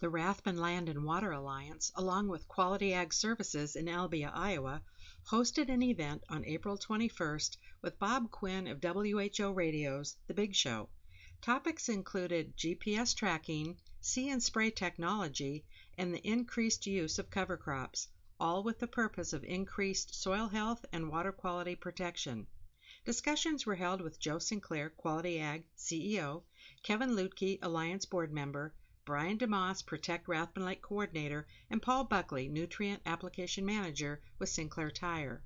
The Rathbun Land and Water Alliance, along with Quality Ag Services in Albia, Iowa, hosted an event on April 21st with Bob Quinn of WHO Radio's The Big Show. Topics included GPS tracking, see and spray technology, and the increased use of cover crops, all with the purpose of increased soil health and water quality protection. Discussions were held with Joe Sinclair, Quality Ag CEO, Kevin Lutke, Alliance Board Member, Brian DeMoss, Protect Rathbun Lake Coordinator, and Paul Buckley, Nutrient Application Manager with Sinclair Tire.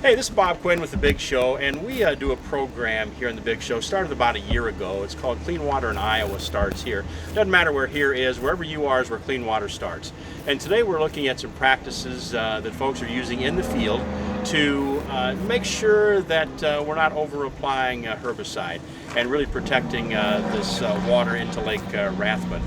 Hey, this is Bob Quinn with The Big Show, and we do a program here in The Big Show. Started about a year ago. It's called Clean Water in Iowa Starts Here. Doesn't matter where here is, wherever you are is where clean water starts. And today we're looking at some practices that folks are using in the field to make sure that we're not over-applying herbicide and really protecting this water into Lake Rathbun.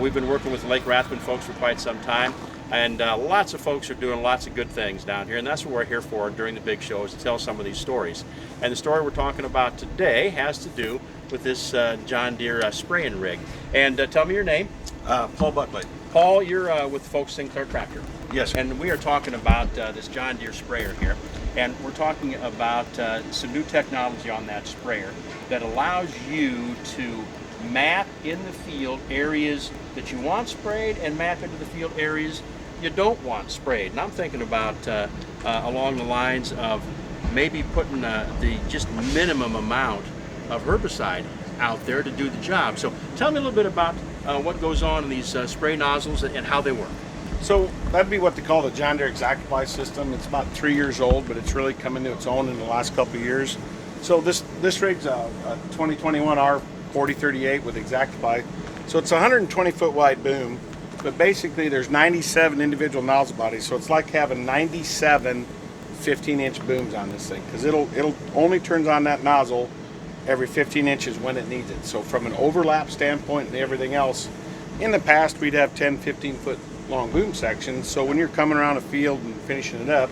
We've been working with Lake Rathbun folks for quite some time. And lots of folks are doing lots of good things down here, and that's what we're here for during the big show, is to tell some of these stories. And the story we're talking about today has to do with this John Deere spraying rig. And tell me your name. Paul Buckley. Paul, you're with folks Sinclair Tractor. Yes. And we are talking about this John Deere sprayer here. And we're talking about some new technology on that sprayer that allows you to map in the field areas that you want sprayed and map into the field areas you don't want sprayed. And I'm thinking about along the lines of maybe putting the just minimum amount of herbicide out there to do the job. So tell me a little bit about what goes on in these spray nozzles and how they work. So that'd be what they call the John Deere ExactApply system. It's about 3 years old, but it's really come into its own in the last couple of years. So this rig's a 2021 R4038 with ExactApply. So it's a 120-foot wide boom. But basically there's 97 individual nozzle bodies, so it's like having 97 15-inch booms on this thing, because it'll only turns on that nozzle every 15 inches when it needs it. So from an overlap standpoint and everything else, in the past we'd have 10, 15-foot long boom sections, so when you're coming around a field and finishing it up,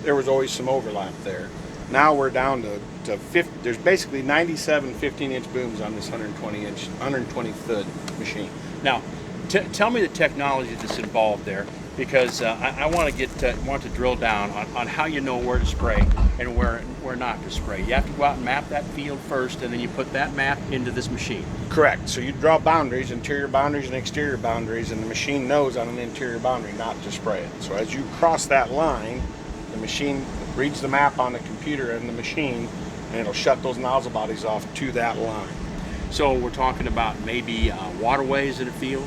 there was always some overlap there. Now we're down to 50, there's basically 97 15-inch booms on this 120-foot machine. Now, tell me the technology that's involved there, because I want to drill down on how you know where to spray and where not to spray. You have to go out and map that field first, and then you put that map into this machine. Correct. So you draw boundaries, interior boundaries and exterior boundaries, and the machine knows on an interior boundary not to spray it. So as you cross that line, the machine reads the map on the computer and the machine, and it'll shut those nozzle bodies off to that line. So we're talking about maybe waterways in a field?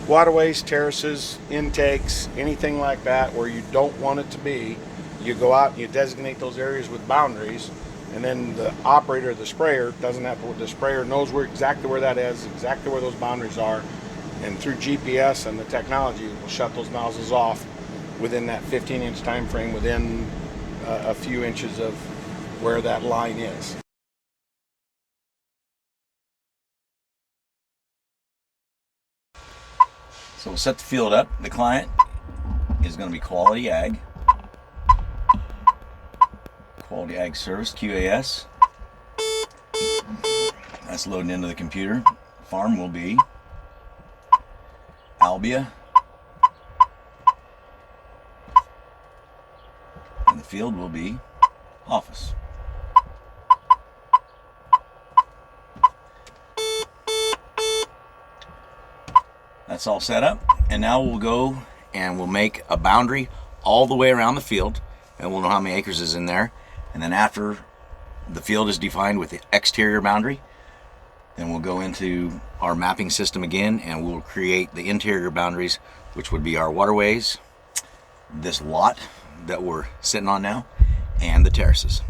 Waterways, terraces, intakes, anything like that where you don't want it to be, you go out and you designate those areas with boundaries, and then the operator of the sprayer doesn't have to, the sprayer knows exactly where that is, exactly where those boundaries are, and through GPS and the technology will shut those nozzles off within that 15-inch time frame, within a few inches of where that line is. So we'll set the field up. The client is going to be Quality Ag. Quality Ag Service, QAS. That's loading into the computer. Farm will be Albia. And the field will be Office. That's all set up, and now we'll go and we'll make a boundary all the way around the field, and we'll know how many acres is in there. And then after the field is defined with the exterior boundary, then we'll go into our mapping system again, and we'll create the interior boundaries, which would be our waterways, this lot that we're sitting on now, and the terraces.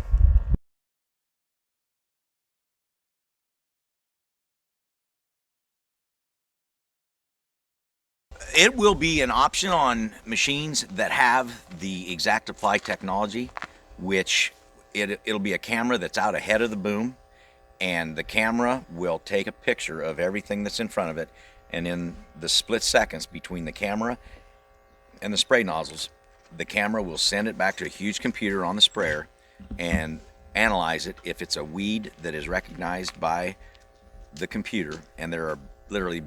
It will be an option on machines that have the ExactApply technology, which it'll be a camera that's out ahead of the boom, and the camera will take a picture of everything that's in front of it, and in the split seconds between the camera and the spray nozzles, the camera will send it back to a huge computer on the sprayer and analyze it. If it's a weed that is recognized by the computer, and there are literally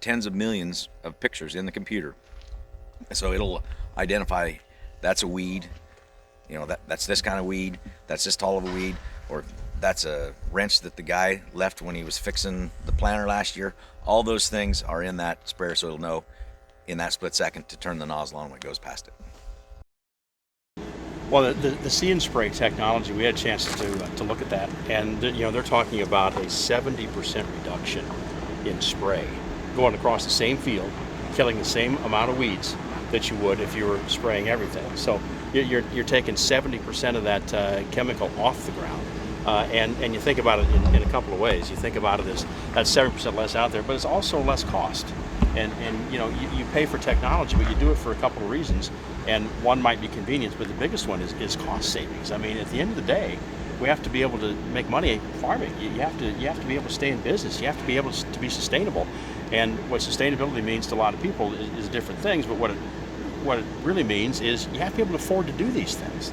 tens of millions of pictures in the computer. So it'll identify that's a weed, that's this kind of weed, that's this tall of a weed, or that's a wrench that the guy left when he was fixing the planter last year. All those things are in that sprayer, so it'll know in that split second to turn the nozzle on when it goes past it. Well, the See and Spray technology, we had a chance to look at that, and they're talking about a 70% reduction in spray going across the same field, killing the same amount of weeds that you would if you were spraying everything. So you're taking 70% of that chemical off the ground, and you think about it in a couple of ways. You think about it as that's 7% less out there, but it's also less cost. And you pay for technology, but you do it for a couple of reasons. And one might be convenience, but the biggest one is cost savings. I mean, at the end of the day, we have to be able to make money farming. You have to be able to stay in business. You have to be able to be sustainable. And what sustainability means to a lot of people is different things. But what it really means is you have to be able to afford to do these things.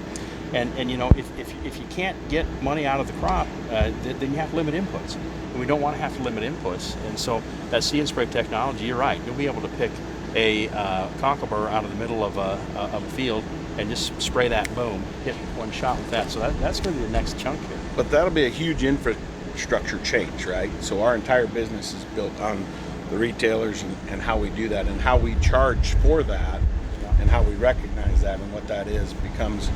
And if you can't get money out of the crop, then you have to limit inputs. And we don't want to have to limit inputs. And so that See and Spray technology, you're right. You'll be able to pick a cockleburr out of the middle of a field and just spray that, boom, hit one shot with that. So that's going to be the next chunk here. But that'll be a huge infrastructure change, right? So our entire business is built on the retailers and how we do that and how we charge for that, and how we recognize that, and what that is becomes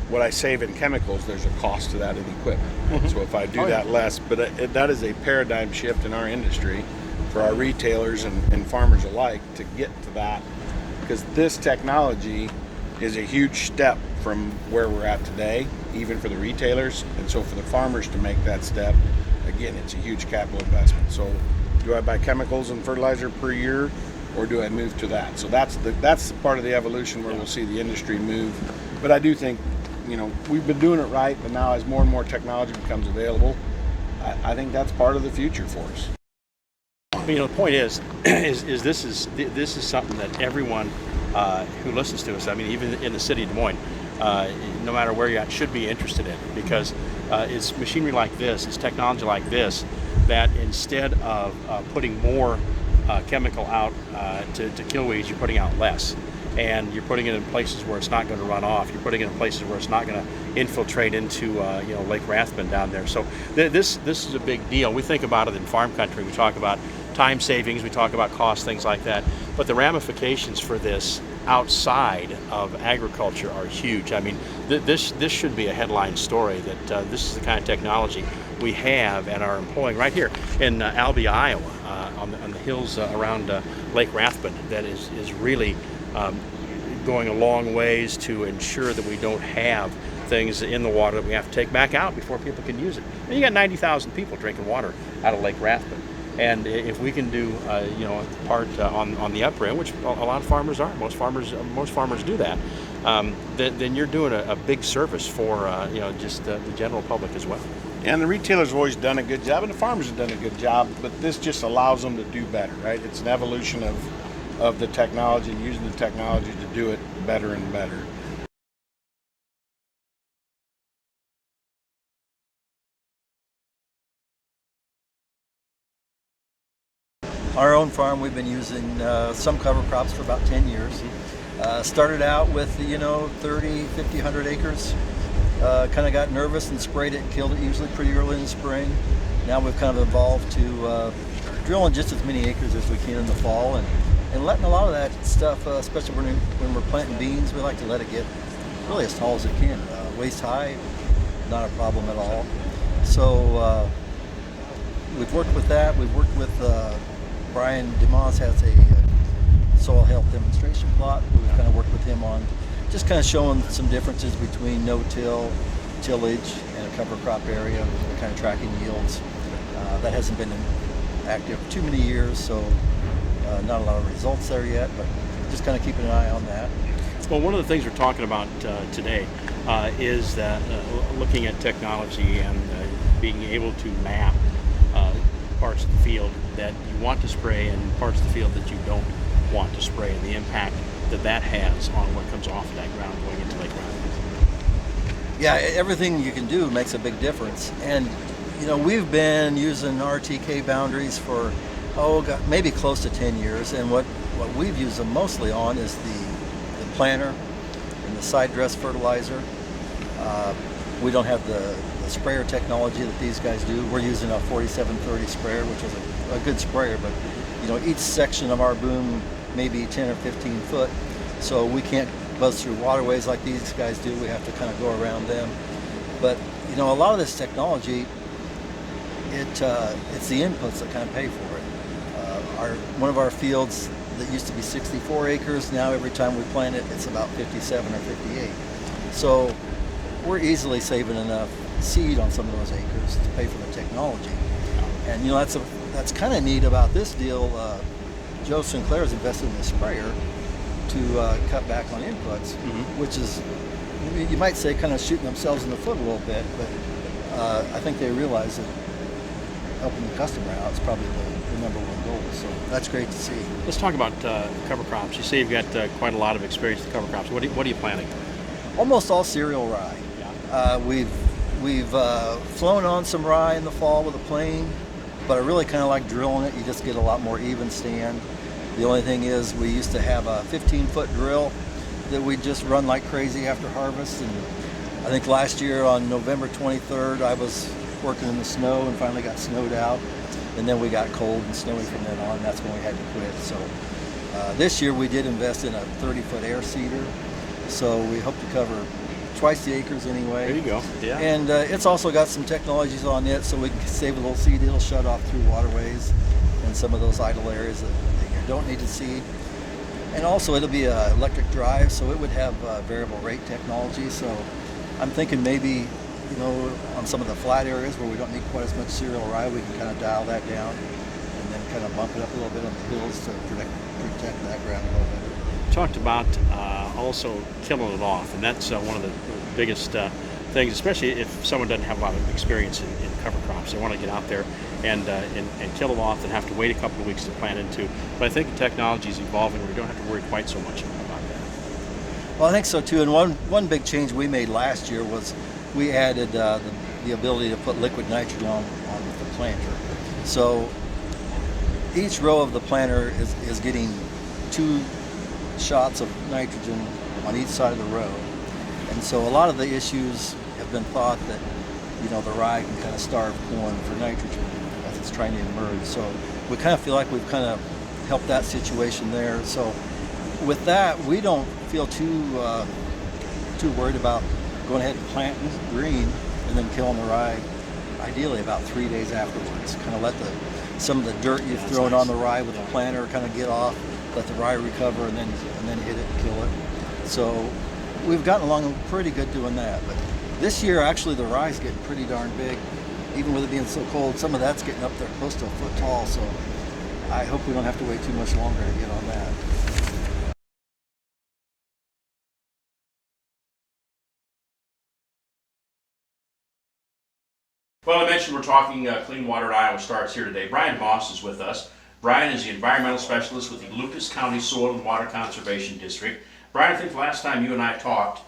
what I save in chemicals. There's a cost to that in equipment. Mm-hmm. So if I do that less, but that is a paradigm shift in our industry for our retailers and farmers alike to get to that, because this technology is a huge step from where we're at today, even for the retailers. And so for the farmers to make that step, again, it's a huge capital investment. So do I buy chemicals and fertilizer per year, or do I move to that? So that's the part of the evolution where we'll see the industry move. But I do think, we've been doing it right, but now as more and more technology becomes available, I think that's part of the future for us. The point is this is something that everyone who listens to us, I mean, even in the city of Des Moines, no matter where you're at, should be interested in, because it's machinery like this, it's technology like this, that instead of putting more chemical out to kill weeds, you're putting out less. And you're putting it in places where it's not going to run off. You're putting it in places where it's not going to infiltrate into Lake Rathbun down there. So this is a big deal. We think about it in farm country. We talk about time savings. We talk about cost, things like that. But the ramifications for this outside of agriculture are huge. I mean, this should be a headline story that this is the kind of technology we have and are employing right here in Albia, Iowa, on the hills around Lake Rathbun. That is really going a long ways to ensure that we don't have things in the water that we have to take back out before people can use it. And you got 90,000 people drinking water out of Lake Rathbun. And if we can do, part on the upbrim, which a lot of farmers are, most farmers do that, then you're doing a big service for, just the general public as well. And the retailers have always done a good job, and the farmers have done a good job, but this just allows them to do better, right? It's an evolution of the technology and using the technology to do it better and better. Our own farm, we've been using some cover crops for about 10 years. Started out with 30, 50, 100 acres. Kind of got nervous and sprayed it and killed it usually pretty early in the spring. Now we've kind of evolved to drilling just as many acres as we can in the fall and letting a lot of that stuff, especially when we're planting beans, we like to let it get really as tall as it can. Waist high, not a problem at all. So we've worked with that. We've worked with Brian DeMoss has a soil health demonstration plot. We've kind of worked with him on just kind of showing some differences between no-till, tillage, and a cover crop area, kind of tracking yields. That hasn't been active for too many years, so not a lot of results there yet, but just kind of keeping an eye on that. Well, one of the things we're talking about today is that looking at technology and being able to map parts of the field that you want to spray and parts of the field that you don't want to spray, and the impact that has on what comes off of that ground going into Lake Rathbun. Yeah, everything you can do makes a big difference, and we've been using RTK boundaries for, maybe close to 10 years. And what we've used them mostly on is the planter and the side dress fertilizer. We don't have the sprayer technology that these guys do. We're using a 4730 sprayer, which is a good sprayer, but each section of our boom may be 10 or 15 foot, so we can't buzz through waterways like these guys do. We have to kind of go around them. But a lot of this technology, it's the inputs that kind of pay for it. One of our fields that used to be 64 acres, now every time we plant it, it's about 57 or 58. So we're easily saving enough seed on some of those acres to pay for the technology. And that's kind of neat about this deal. Joe Sinclair's invested in a sprayer to cut back on inputs, which is, you might say, kind of shooting themselves in the foot a little bit, but I think they realize that helping the customer out is probably the number one goal. So that's great to see. Let's talk about cover crops. You say you've got quite a lot of experience with cover crops. What are you planting? Almost all cereal rye. Yeah. We've flown on some rye in the fall with a plane, but I really kind of like drilling it. You just get a lot more even stand. The only thing is, we used to have a 15-foot drill that we just run like crazy after harvest. And I think last year on November 23rd, I was working in the snow and finally got snowed out. And then we got cold and snowy from then on. That's when we had to quit. So this year we did invest in a 30-foot air seeder. So we hope to cover twice the acres anyway. There you go. Yeah. And it's also got some technologies on it, so we can save a little seed. It'll shut off through waterways and some of those idle areas that you don't need to seed. And also it'll be an electric drive, so it would have variable rate technology. So I'm thinking maybe, on some of the flat areas where we don't need quite as much cereal rye, we can kind of dial that down and then kind of bump it up a little bit on the hills to protect that ground a little bit. Talked about also killing it off, and that's one of the biggest things, especially if someone doesn't have a lot of experience in cover crops. They want to get out there and kill it off and have to wait a couple of weeks to plant into. But I think the technology is evolving where we don't have to worry quite so much about that. Well, I think so too. And one big change we made last year was we added the ability to put liquid nitrogen on with the planter. So each row of the planter is getting 2 shots of nitrogen on each side of the row. And so a lot of the issues have been thought that, the rye can kind of starve corn for nitrogen as it's trying to emerge. So we kind of feel like we've kind of helped that situation there. So with that, we don't feel too worried about going ahead and planting green and then killing the rye, ideally about 3 days afterwards. Kind of let some of the dirt you've thrown on the rye with the planter kind of get off, let the rye recover, and then hit it and kill it. So we've gotten along pretty good doing that. But this year, actually, the rye's getting pretty darn big. Even with it being so cold, some of that's getting up there close to a foot tall. So I hope we don't have to wait too much longer to get on that. Well, I mentioned we're talking Clean Water in Iowa starts here today. Brian Moss is with us. Brian is the environmental specialist with the Lucas County Soil and Water Conservation District. Brian, I think the last time you and I talked,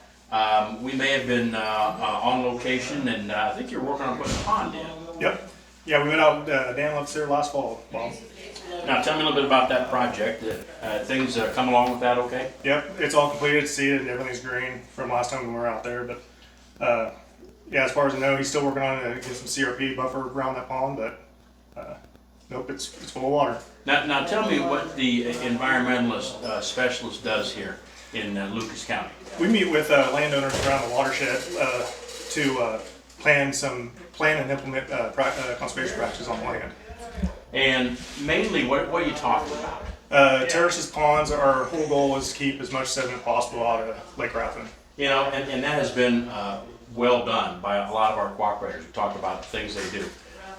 we may have been on location, and I think you're working on putting a pond in. Yep. Yeah, we went out, Dan left there last fall, Bob. Now, tell me a little bit about that project. Things come along with that okay? Yep, it's all completed, seeded, everything's green from last time we were out there. But yeah, as far as I know, he's still working on it to get some CRP buffer around that pond, but nope, it's full of water. Now tell me what the environmentalist specialist does here in Lucas County. We meet with landowners around the watershed to plan and implement conservation practices on the land. And mainly, what are you talking about? Terraces, ponds, our whole goal is to keep as much sediment possible out of Lake Rathbun. And that has been well done by a lot of our cooperators. We talked about the things they do.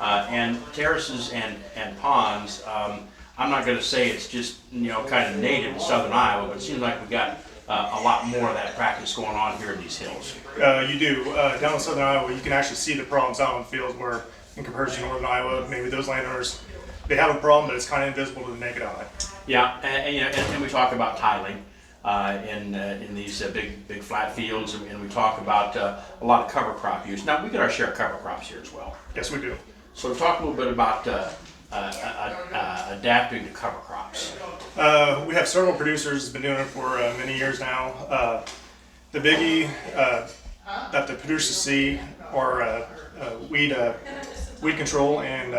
And terraces and ponds, I'm not going to say it's just kind of native to southern Iowa, but it seems like we've got a lot more of that practice going on here in these hills. You do. Down in southern Iowa, you can actually see the problems out in the fields where, in comparison to northern Iowa, maybe those landowners, they have a problem, but it's kind of invisible to the naked eye. Yeah, and we talk about tiling. in these big flat fields, and we talk about a lot of cover crop use. Now, we get our share of cover crops here as well. Yes, we do. So talk a little bit about adapting to cover crops. We have several producers that's been doing it for many years now. The biggie that the producers see are weed control and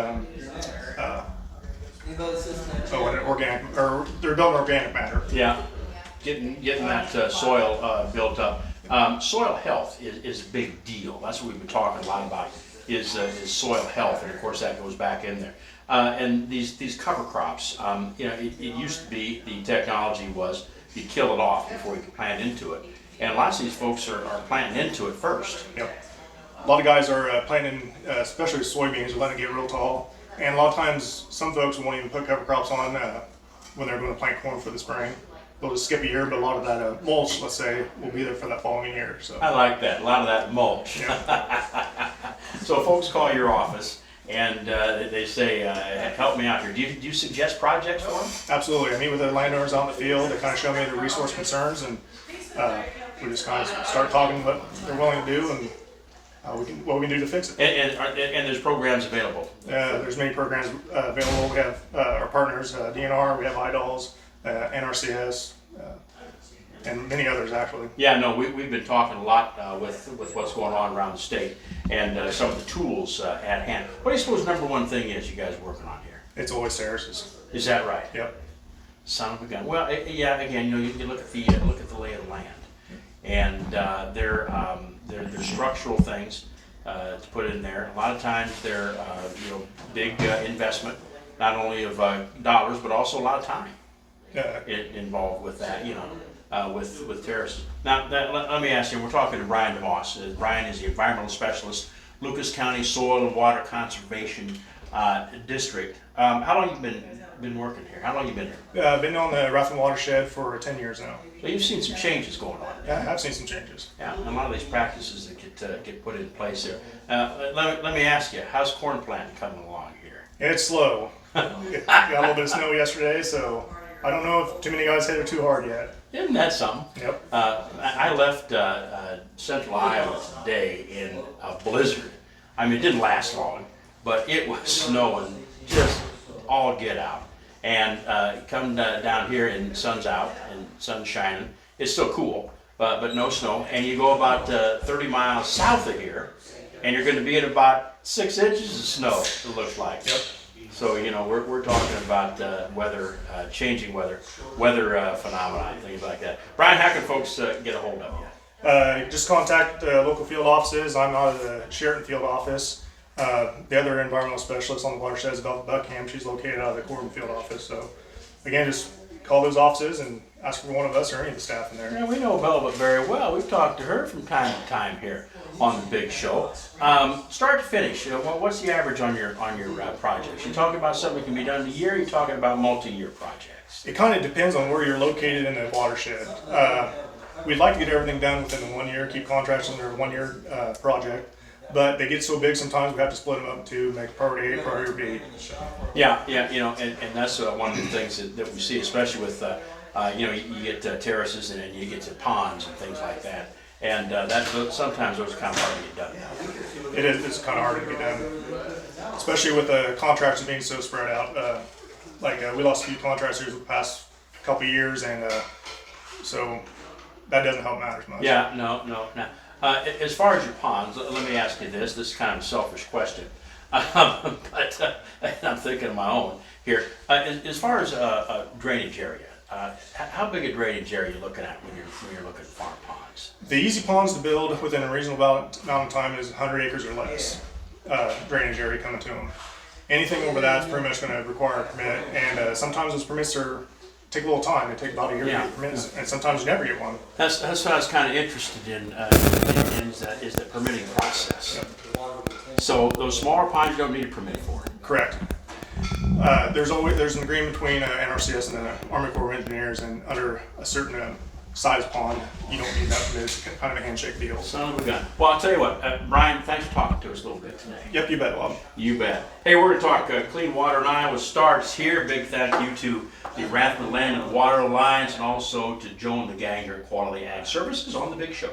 organic, or they're building organic matter. Yeah, getting that soil built up. Soil health is a big deal. That's what we've been talking a lot about. Is soil health, and of course that goes back in there. And these cover crops, it used to be the technology was you kill it off before you can plant into it, and lots of these folks are planting into it first. Yep. A lot of guys are planting, especially soybeans, letting it get real tall, and a lot of times some folks won't even put cover crops on when they're going to plant corn for the spring. They'll just skip a year, but a lot of that mulch, let's say, will be there for that following year. So I like that. A lot of that mulch. Yeah. So folks call your office and they say, help me out here. Do you suggest projects for them? Absolutely. I meet with the landowners out in the field. They kind of show me the resource concerns, and we just kind of start talking what they're willing to do and what we can do to fix it. And there's programs available. There's many programs available. We have our partners, DNR, we have IDOLS, NRCS, and many others actually. Yeah, no, we've been talking a lot with what's going on around the state and some of the tools at hand. What do you suppose number one thing is you guys are working on here? It's oil terraces. Is that right? Yep. Son of a gun. Well, yeah. Again, you look at the lay of the land, and they're structural things to put in there. A lot of times they're big investment, not only of dollars but also a lot of time involved with that. With terraces. Now, let me ask you. We're talking to Brian DeMoss. Brian is the environmental specialist, Lucas County Soil and Water Conservation District. How long have you been working here? How long have you been here? I've been on the Rathbun watershed for 10 years now. So you've seen some changes going on. Yeah, I've seen some changes. Yeah, a lot of these practices that get put in place here. Let me ask you, how's corn planting coming along here? It's slow. Got a little bit of snow yesterday, so I don't know if too many guys hit it too hard yet. Isn't that something? Yep. I left central Iowa today in a blizzard. I mean, it didn't last long, but it was snowing just all get out. And come down here and sun's out and sun's shining. It's still cool, but no snow. And you go about 30 miles south of here, and you're going to be at about 6 inches of snow, it looks like. Yep. So, we're talking about weather, changing weather phenomena, things like that. Brian, how can folks get a hold of you? Just contact the local field offices. I'm out of the Sheraton field office. The other environmental specialist on the watershed is Beth Buckham. She's located out of the Corbin field office. So, again, just call those offices and ask for one of us or any of the staff in there. Yeah, we know Velvet very well. We've talked to her from time to time here on the big show. Start to finish, what's the average on your projects? You talking about something that can be done in a year? You're talking about multi-year projects? It kind of depends on where you're located in the watershed. We'd like to get everything done within the 1 year, keep contracts under a 1 year project, but they get so big sometimes we have to split them up in two, make priority A, priority B. Yeah, and that's one of the things that we see, especially with, you get terraces and then you get to ponds and things like that. And sometimes those are kind of hard to get done. It is. It's kind of hard to get done, especially with the contractors being so spread out. We lost a few contractors the past couple of years, and so that doesn't help matters much. Yeah, no. As far as your ponds, let me ask you this. This is kind of a selfish question, but I'm thinking of my own here. As far as a drainage area, how big a drainage area are you looking at when you're looking at farm ponds? The easy ponds to build within a reasonable amount of time is 100 acres or less drainage area coming to them. Anything over that is pretty much going to require a permit, and sometimes those permits take a little time. They take about a year to get permits, and sometimes you never get one. That's what I was kind of interested in is the permitting process. Yep. So those smaller ponds you don't need a permit for. Correct. There's an agreement between NRCS and the Army Corps of Engineers, and under a certain size pond, you don't need that permit. It's kind of a handshake deal. Son of a gun. Well, I'll tell you what, Brian, thanks for talking to us a little bit today. Yep, you bet, Bob. You bet. Hey, we're going to talk Clean Water in Iowa starts here. Big thank you to the Rathbun Land and Water Alliance and also to Joe and the gang here at Quality Ag Services on The Big Show.